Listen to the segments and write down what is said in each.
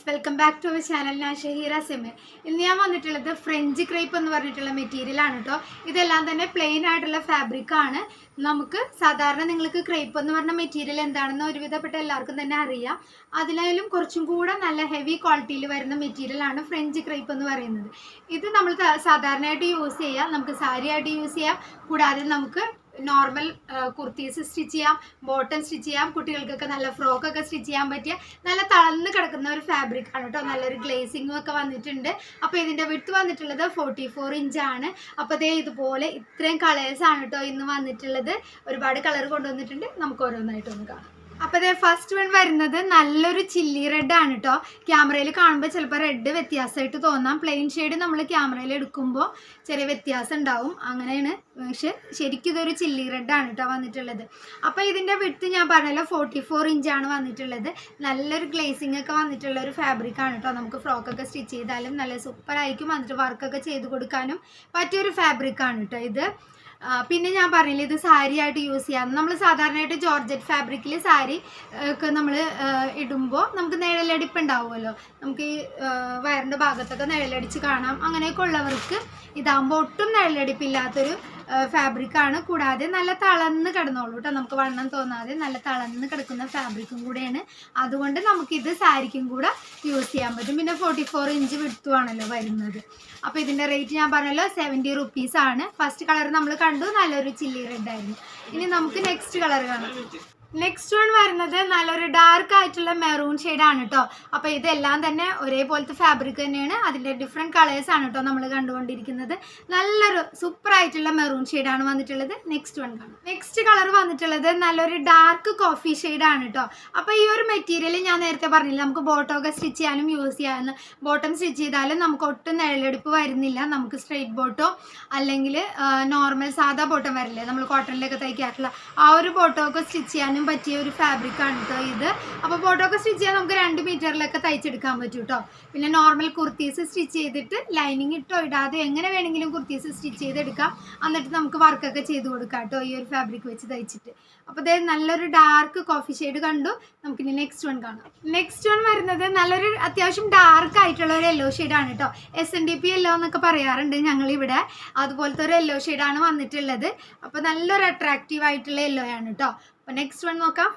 Friends, welcome back to our channel. ഞാൻ ഷഹീറ സെമീർ. ഇന്ന് ഞാൻ വന്നിട്ടുള്ളത് ഫ്രഞ്ച് ക്രേപ്പ് എന്ന് പറഞ്ഞിട്ടുള്ള മെറ്റീരിയലാണ് കേട്ടോ. ഇതെല്ലാം തന്നെ പ്ലെയിൻ ആയിട്ടുള്ള ഫാബ്രിക്കാണ്. നമുക്ക് സാധാരണ നിങ്ങൾക്ക് ക്രേപ്പ് എന്ന് പറഞ്ഞ മെറ്റീരിയൽ എന്താണെന്ന് ഒരുവിധപ്പെട്ട എല്ലാവർക്കും തന്നെ അറിയാം. അതിലായാലും കുറച്ചും കൂടെ നല്ല ഹെവി ക്വാളിറ്റിയിൽ വരുന്ന മെറ്റീരിയലാണ് ഫ്രഞ്ച് ക്രേപ്പ് എന്ന് പറയുന്നത്. ഇത് നമ്മൾ സാധാരണയായിട്ട് യൂസ് ചെയ്യാം, നമുക്ക് സാരി ആയിട്ട് യൂസ് ചെയ്യാം. കൂടാതെ നമുക്ക് നോർമൽ കുർത്തീസ് സ്റ്റിച്ച് ചെയ്യാം, ബോട്ടം സ്റ്റിച്ച് ചെയ്യാം, കുട്ടികൾക്കൊക്കെ നല്ല ഫ്രോക്കൊക്കെ സ്റ്റിച്ച് ചെയ്യാൻ പറ്റിയ നല്ല തളർന്ന് കിടക്കുന്ന ഒരു ഫാബ്രിക് ആണ് കേട്ടോ. നല്ലൊരു ഗ്ലേസിങ്ങും ഒക്കെ വന്നിട്ടുണ്ട്. അപ്പോൾ ഇതിൻ്റെ വിഡ്ത്ത് വന്നിട്ടുള്ളത് 44 ഇഞ്ചാണ്. അപ്പോൾ അതേ ഇതുപോലെ ഇത്രയും കളേഴ്സാണ് കേട്ടോ ഇന്ന് വന്നിട്ടുള്ളത്. ഒരുപാട് കളർ കൊണ്ടുവന്നിട്ടുണ്ട്. നമുക്ക് ഓരോന്നായിട്ടൊന്ന് കാണാം. അപ്പോൾ അതേ ഫസ്റ്റ് വൺ വരുന്നത് നല്ലൊരു ചില്ലി റെഡ് ആണ് കേട്ടോ. ക്യാമറയിൽ കാണുമ്പോൾ ചിലപ്പോൾ റെഡ് വ്യത്യാസമായിട്ട് തോന്നാം. പ്ലെയിൻ ഷെയ്ഡ് നമ്മൾ ക്യാമറയിൽ എടുക്കുമ്പോൾ ചെറിയ വ്യത്യാസം ഉണ്ടാവും, അങ്ങനെയാണ്. പക്ഷെ ശരിക്കും ഇതൊരു ചില്ലി റെഡ് ആണ് കേട്ടോ വന്നിട്ടുള്ളത്. അപ്പോൾ ഇതിൻ്റെ വിഡ്ത്ത് ഞാൻ പറഞ്ഞല്ലോ 44 ഇഞ്ചാണ് വന്നിട്ടുള്ളത്. നല്ലൊരു ഗ്ലേസിംഗ് ഒക്കെ വന്നിട്ടുള്ള ഒരു ഫാബ്രിക് ആണ് കേട്ടോ. നമുക്ക് ഫ്രോക്കൊക്കെ സ്റ്റിച്ച് ചെയ്താലും നല്ല സൂപ്പറായിരിക്കും. എന്നിട്ട് വർക്കൊക്കെ ചെയ്ത് കൊടുക്കാനും പറ്റിയൊരു ഫാബ്രിക് ആണ് കേട്ടോ ഇത്. പിന്നെ ഞാൻ പറഞ്ഞില്ലേ, ഇത് സാരി ആയിട്ട് യൂസ് ചെയ്യാം. നമ്മൾ സാധാരണയായിട്ട് ജോർജറ്റ് ഫാബ്രിക്കിൽ സാരി ഒക്കെ നമ്മൾ ഇടുമ്പോൾ നമുക്ക് നിഴലടിപ്പ് ഉണ്ടാവുമല്ലോ, നമുക്ക് ഈ വയറിൻ്റെ ഭാഗത്തൊക്കെ നിഴലടിച്ച് കാണാം. അങ്ങനെയൊക്കെ ഉള്ളവർക്ക് ഇതാകുമ്പോൾ ഒട്ടും നിഴലടിപ്പില്ലാത്തൊരു ഫാബ്രിക്കാണ്. കൂടാതെ നല്ല തളർന്ന് കിടന്നോളൂ കേട്ടോ, നമുക്ക് വണ്ണം തോന്നാതെ നല്ല തളർന്ന് കിടക്കുന്ന ഫാബ്രിക്കും കൂടെയാണ്. അതുകൊണ്ട് നമുക്കിത് സാരിക്കും കൂടെ യൂസ് ചെയ്യാൻ പറ്റും. പിന്നെ 44 ഇഞ്ച് വിഡ്ത്തുമാണല്ലോ വരുന്നത്. അപ്പോൾ ഇതിൻ്റെ റേറ്റ് ഞാൻ പറഞ്ഞല്ലോ 70 റുപ്പീസാണ്. ഫസ്റ്റ് കളർ നമ്മൾ കണ്ടു, നല്ലൊരു ചില്ലി റെഡ് ആയിരുന്നു. ഇനി നമുക്ക് നെക്സ്റ്റ് കളർ കാണാം. നെക്സ്റ്റ് വൺ വരുന്നത് നല്ലൊരു ഡാർക്ക് ആയിട്ടുള്ള മെറൂൺ ഷെയ്ഡാണ് കേട്ടോ. അപ്പോൾ ഇതെല്ലാം തന്നെ ഒരേപോലത്തെ ഫാബ്രിക് തന്നെയാണ്. അതിൻ്റെ ഡിഫറെൻറ്റ് കളേഴ്സാണ് കേട്ടോ നമ്മൾ കണ്ടുകൊണ്ടിരിക്കുന്നത്. നല്ലൊരു സൂപ്പർ ആയിട്ടുള്ള മെറൂൺ ഷെയ്ഡാണ് വന്നിട്ടുള്ളത്. നെക്സ്റ്റ് വൺ കാണാം. നെക്സ്റ്റ് കളർ വന്നിട്ടുള്ളത് നല്ലൊരു ഡാർക്ക് കോഫി ഷെയ്ഡാണ് കേട്ടോ. അപ്പോൾ ഈ ഒരു മെറ്റീരിയൽ ഞാൻ നേരത്തെ പറഞ്ഞില്ല, നമുക്ക് ബോട്ടമൊക്കെ സ്റ്റിച്ച് ചെയ്യാനും യൂസ് ചെയ്യാമെന്ന്. ബോട്ടം സ്റ്റിച്ച് ചെയ്താലും നമുക്ക് ഒട്ടും നിഴലെടുപ്പ് വരുന്നില്ല. നമുക്ക് സ്ട്രെയിറ്റ് ബോട്ടോ അല്ലെങ്കിൽ നോർമൽ സാധാ ബോട്ടം വരില്ലേ, നമ്മൾ കോട്ടണിലൊക്കെ തയ്ക്കാറുള്ള ആ ഒരു ബോട്ടോ ഒക്കെ സ്റ്റിച്ച് ചെയ്യാനും പറ്റിയ ഒരു ഫാബ്രിക് ആണ് കേട്ടോ ഇത്. അപ്പോൾ ബോട്ടമൊക്കെ സ്റ്റിച്ച് ചെയ്യാൻ നമുക്ക് 2 മീറ്ററിലൊക്കെ തയ്ച്ചെടുക്കാൻ പറ്റും കേട്ടോ. പിന്നെ നോർമൽ കുർത്തീസ് സ്റ്റിച്ച് ചെയ്തിട്ട് ലൈനിങ് ഇട്ടോ ഇടാതെ എങ്ങനെ വേണമെങ്കിലും കുർത്തീസ് സ്റ്റിച്ച് ചെയ്തെടുക്കാം. എന്നിട്ട് നമുക്ക് വർക്കൊക്കെ ചെയ്ത് കൊടുക്കാം കേട്ടോ ഈ ഒരു ഫാബ്രിക് വെച്ച് തയ്ച്ചിട്ട്. അപ്പോൾ അതായത് നല്ലൊരു ഡാർക്ക് കോഫി ഷെയ്ഡ് കണ്ടു. നമുക്കിനി നെക്സ്റ്റ് വൺ കാണാം. നെക്സ്റ്റ് വൺ വരുന്നത് നല്ലൊരു അത്യാവശ്യം ഡാർക്ക് ആയിട്ടുള്ള ഒരു യെല്ലോ ഷെയ്ഡാണ് കേട്ടോ. SNDP യെല്ലോ എന്നൊക്കെ പറയാറുണ്ട് ഞങ്ങളിവിടെ. അതുപോലത്തെ ഒരു യെല്ലോ ഷെയ്ഡാണ് വന്നിട്ടുള്ളത്. അപ്പോൾ നല്ലൊരു അട്രാക്റ്റീവ് ആയിട്ടുള്ള യെല്ലോ ആണ് കേട്ടോ. അപ്പോൾ നെക്സ്റ്റ് വൺ നോക്കാം.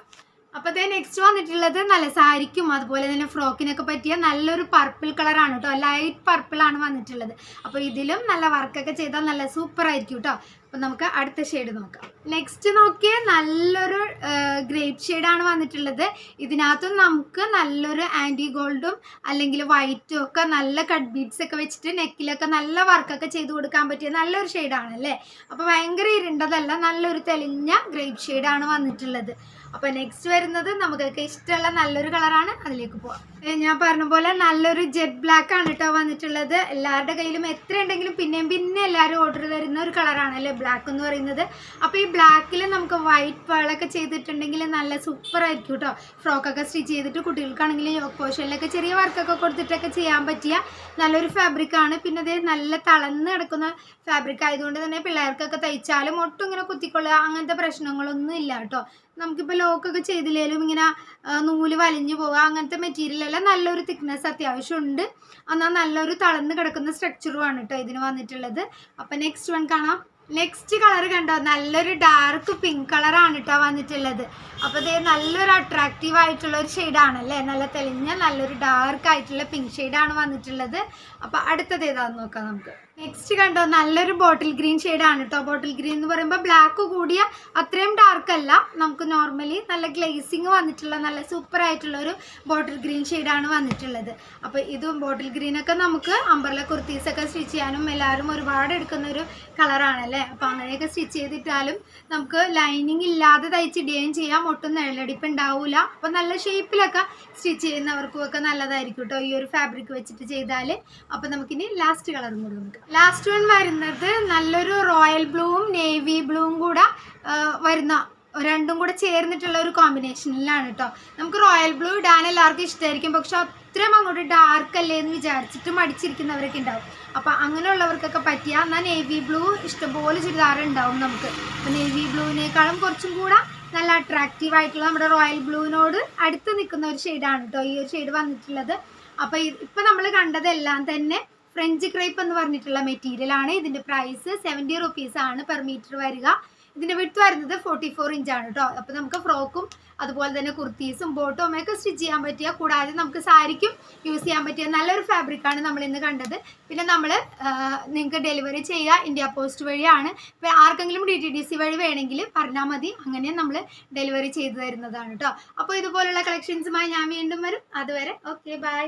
അപ്പോൾ അതേ നെക്സ്റ്റ് വന്നിട്ടുള്ളത് നല്ല സാരിക്കും അതുപോലെ തന്നെ ഫ്രോക്കിനൊക്കെ പറ്റിയ നല്ലൊരു പർപ്പിൾ കളറാണ് കേട്ടോ. ലൈറ്റ് പർപ്പിളാണ് വന്നിട്ടുള്ളത്. അപ്പോൾ ഇതിലും നല്ല വർക്കൊക്കെ ചെയ്താൽ നല്ല സൂപ്പർ ആയിരിക്കും കേട്ടോ. അപ്പോൾ നമുക്ക് അടുത്ത ഷെയ്ഡ് നോക്കാം. നെക്സ്റ്റ് നോക്കിയാൽ നല്ലൊരു ഗ്രേപ്പ് ഷെയ്ഡാണ് വന്നിട്ടുള്ളത്. ഇതിനകത്തും നമുക്ക് നല്ലൊരു ആൻറ്റി ഗോൾഡും അല്ലെങ്കിൽ വൈറ്റും ഒക്കെ നല്ല കട്ട് ബീഡ്സ് ഒക്കെ വെച്ചിട്ട് നെക്കിലൊക്കെ നല്ല വർക്കൊക്കെ ചെയ്ത് കൊടുക്കാൻ പറ്റിയ നല്ലൊരു ഷെയ്ഡാണ് അല്ലേ. അപ്പോൾ ഭയങ്കര ഇരുണ്ടതല്ല, നല്ലൊരു തെളിഞ്ഞ ഗ്രേപ്പ് ഷെയ്ഡാണ് വന്നിട്ടുള്ളത്. അപ്പോൾ നെക്സ്റ്റ് വരുന്നത് നമുക്കൊക്കെ ഇഷ്ടമുള്ള നല്ലൊരു കളറാണ്, അതിലേക്ക് പോവാം. ഞാൻ പറഞ്ഞ പോലെ നല്ലൊരു ജെറ്റ് ബ്ലാക്ക് ആണ് കേട്ടോ വന്നിട്ടുള്ളത്. എല്ലാവരുടെ കയ്യിലും എത്ര ഉണ്ടെങ്കിലും പിന്നെ എല്ലാവരും ഓർഡർ തരുന്ന ഒരു കളറാണ് അല്ലേ ബ്ലാക്ക് എന്ന് പറയുന്നത്. അപ്പോൾ ഈ ബ്ലാക്കിൽ നമുക്ക് വൈറ്റ് പേളൊക്കെ ചെയ്തിട്ടുണ്ടെങ്കിൽ നല്ല സൂപ്പർ ആയിരിക്കും കേട്ടോ. ഫ്രോക്കൊക്കെ സ്റ്റിച്ച് ചെയ്തിട്ട് കുട്ടികൾക്കാണെങ്കിൽ യോക്ക് പോർഷനിലൊക്കെ ചെറിയ വർക്കൊക്കെ കൊടുത്തിട്ടൊക്കെ ചെയ്യാൻ പറ്റിയ നല്ലൊരു ഫാബ്രിക്കാണ്. പിന്നെ അത് നല്ല തളർന്ന് കിടക്കുന്ന ഫാബ്രിക് ആയതുകൊണ്ട് തന്നെ പിള്ളേർക്കൊക്കെ തയ്ച്ചാലും ഒട്ടും ഇങ്ങനെ കുത്തിക്കൊള്ളുക അങ്ങനത്തെ പ്രശ്നങ്ങളൊന്നും ഇല്ല കേട്ടോ. നമുക്കിപ്പോൾ ലോക്കൊക്കെ ചെയ്തില്ലേലും ഇങ്ങനെ നൂല് വലിഞ്ഞു പോവുക അങ്ങനത്തെ മെറ്റീരിയലല്ല. നല്ലൊരു തിക്നെസ് അത്യാവശ്യം ഉണ്ട്. എന്നാൽ നല്ലൊരു തളർന്ന് കിടക്കുന്ന സ്ട്രക്ചറുമാണ് കേട്ടോ ഇതിന് വന്നിട്ടുള്ളത്. അപ്പോൾ നെക്സ്റ്റ് വൺ കാണാം. നെക്സ്റ്റ് കളർ കണ്ടോ, നല്ലൊരു ഡാർക്ക് പിങ്ക് കളറാണ് കേട്ടോ വന്നിട്ടുള്ളത്. അപ്പോൾ ഇത് നല്ലൊരു അട്രാക്റ്റീവ് ആയിട്ടുള്ള ഒരു ഷെയ്ഡാണ് അല്ലേ, നല്ല തെളിഞ്ഞ നല്ലൊരു ഡാർക്ക് ആയിട്ടുള്ള പിങ്ക് ഷെയ്ഡാണ് വന്നിട്ടുള്ളത്. അപ്പോൾ അടുത്തത് ഏതാണെന്ന് നോക്കാം നമുക്ക്. നെക്സ്റ്റ് കണ്ടോ, നല്ലൊരു ബോട്ടിൽ ഗ്രീൻ ഷെയ്ഡാണ് കേട്ടോ. ബോട്ടിൽ ഗ്രീൻ എന്ന് പറയുമ്പോൾ ബ്ലാക്ക് കൂടിയ അത്രയും ഡാർക്ക് അല്ല, നമുക്ക് നോർമലി നല്ല ഗ്ലേസിങ് വന്നിട്ടുള്ള നല്ല സൂപ്പർ ആയിട്ടുള്ള ഒരു ബോട്ടിൽ ഗ്രീൻ ഷെയ്ഡാണ് വന്നിട്ടുള്ളത്. അപ്പോൾ ഇതും ബോട്ടിൽ ഗ്രീനൊക്കെ നമുക്ക് അംബ്രല കുർത്തീസൊക്കെ സ്റ്റിച്ച് ചെയ്യാനും എല്ലാവരും ഒരുപാട് എടുക്കുന്ന ഒരു കളറാണല്ലേ. അപ്പോൾ അങ്ങനെയൊക്കെ സ്റ്റിച്ച് ചെയ്തിട്ടാലും നമുക്ക് ലൈനിങ് ഇല്ലാതെ തയ്ച്ചിടുകയും ചെയ്യാം, ഒട്ടും നിഴലടിപ്പ് ഉണ്ടാവില്ല. അപ്പോൾ നല്ല ഷേപ്പിലൊക്കെ സ്റ്റിച്ച് ചെയ്യുന്നവർക്കും ഒക്കെ നല്ലതായിരിക്കും കേട്ടോ ഈ ഒരു ഫാബ്രിക് വെച്ചിട്ട് ചെയ്താൽ. അപ്പോൾ നമുക്കിനി ലാസ്റ്റ് കളറും കൂടി നോക്കാം. ലാസ്റ്റ് വൺ വരുന്നത് നല്ലൊരു റോയൽ ബ്ലൂവും നേവി ബ്ലൂവും കൂടെ വരുന്ന രണ്ടും കൂടെ ചേർന്നിട്ടുള്ള ഒരു കോമ്പിനേഷനിലാണ് കേട്ടോ. നമുക്ക് റോയൽ ബ്ലൂ ഇടാൻ എല്ലാവർക്കും ഇഷ്ടമായിരിക്കും, പക്ഷെ അത്രയും അങ്ങോട്ട് ഡാർക്ക് അല്ലേ എന്ന് വിചാരിച്ചിട്ട് മടിച്ചിരിക്കുന്നവരൊക്കെ ഉണ്ടാവും. അപ്പോൾ അങ്ങനെയുള്ളവർക്കൊക്കെ പറ്റിയ എന്നാൽ നേവി ബ്ലൂ ഇഷ്ടംപോലെ ചുരിദാർ ഉണ്ടാവും നമുക്ക്. അപ്പോൾ നേവി ബ്ലൂവിനേക്കാളും കുറച്ചും കൂടെ നല്ല അട്രാക്റ്റീവ് ആയിട്ടുള്ള നമ്മുടെ റോയൽ ബ്ലൂവിനോട് അടുത്ത് നിൽക്കുന്ന ഒരു ഷെയ്ഡാണ് കേട്ടോ ഈ ഒരു ഷെയ്ഡ് വന്നിട്ടുള്ളത്. അപ്പോൾ ഇപ്പം നമ്മൾ കണ്ടതെല്ലാം തന്നെ ഫ്രഞ്ച് ക്രേപ്പ് എന്ന് പറഞ്ഞിട്ടുള്ള മെറ്റീരിയലാണ്. ഇതിൻ്റെ പ്രൈസ് 70 റുപ്പീസാണ് പെർ മീറ്റർ വരിക. ഇതിൻ്റെ വിഡ്ത്ത് വരുന്നത് 44 ഇഞ്ചാണ് കേട്ടോ. അപ്പോൾ നമുക്ക് ഫ്രോക്കും അതുപോലെ തന്നെ കുർത്തീസും ബോട്ടും ഒക്കെ സ്റ്റിച്ച് ചെയ്യാൻ പറ്റിയ, കൂടാതെ നമുക്ക് സാരിക്കും യൂസ് ചെയ്യാൻ പറ്റിയ നല്ലൊരു ഫാബ്രിക്കാണ് നമ്മൾ ഇന്ന് കണ്ടത്. പിന്നെ നമ്മൾ നിങ്ങൾക്ക് ഡെലിവറി ചെയ്യുക ഇന്ത്യ പോസ്റ്റ് വഴിയാണ്. ഇപ്പോൾ ആർക്കെങ്കിലും DTDC വഴി വേണമെങ്കിൽ പറഞ്ഞാൽ മതി, അങ്ങനെ നമ്മൾ ഡെലിവറി ചെയ്തു തരുന്നതാണ് കേട്ടോ. അപ്പോൾ ഇതുപോലുള്ള കളക്ഷൻസുമായി ഞാൻ വീണ്ടും വരും. അതുവരെ ഓക്കെ, ബൈ.